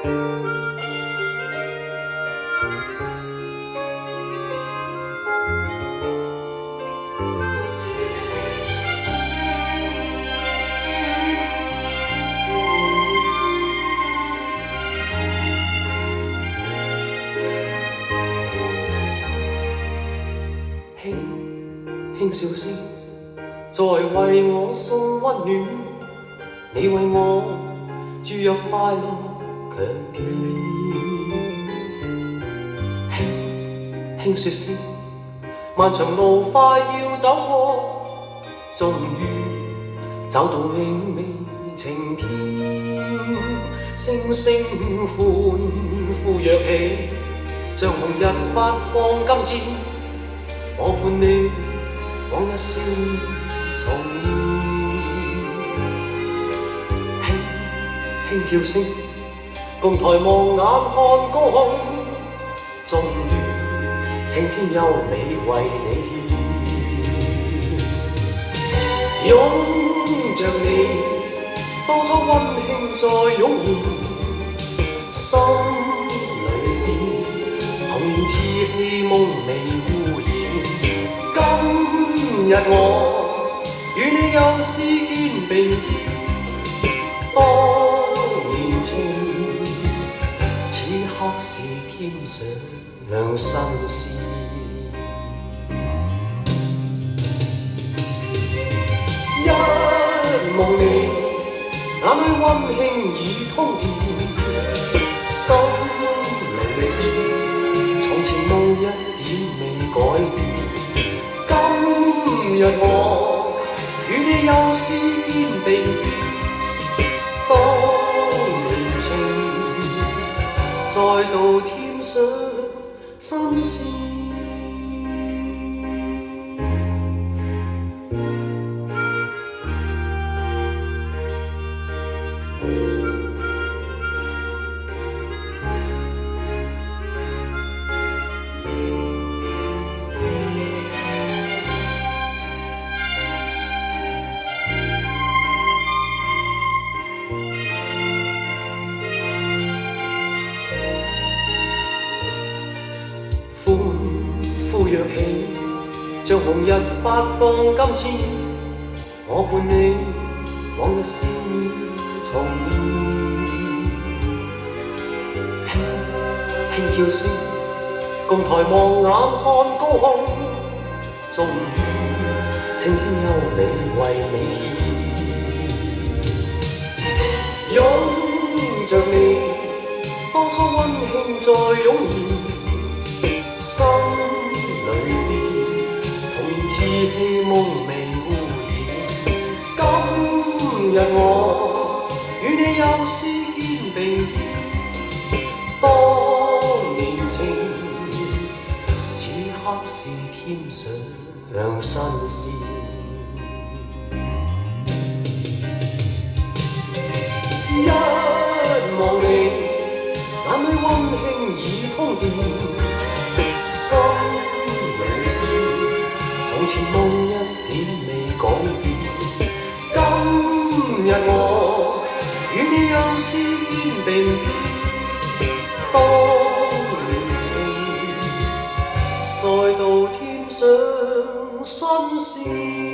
輕笑聲，在為我送溫暖，你為我注入快樂強電。輕說聲，漫長路快要走過，終於找到永美晴天。聲聲歡呼躍起，像紅日發放金箭。我伴你往日少年重現，輕叫聲，共抬望眼看高空，終於青天優美為你獻，擁着你，當初溫馨再湧現，心裏邊童年稚氣夢未污染。今日我與你又試肩並肩，當年情，此刻是添上新鮮。一望你，眼裏溫馨已通電，心裏邊從前夢一點未改變。今日我與你又試肩並肩，當年情再度添上新鮮。躍起，像紅日發放金箭，我伴你往日少年重現，輕叫聲，共抬望眼看高空，終於青天優美為你獻，擁着你，當初溫馨再湧現，心裏邊童年稚氣夢未污染。今日我與你又試肩並肩，當年情，此刻是添上新鮮。一望你，眼裏溫馨已通電。心裏邊，從前夢一點未改變。今日我與你又試肩並肩，當年情再度添上新鮮。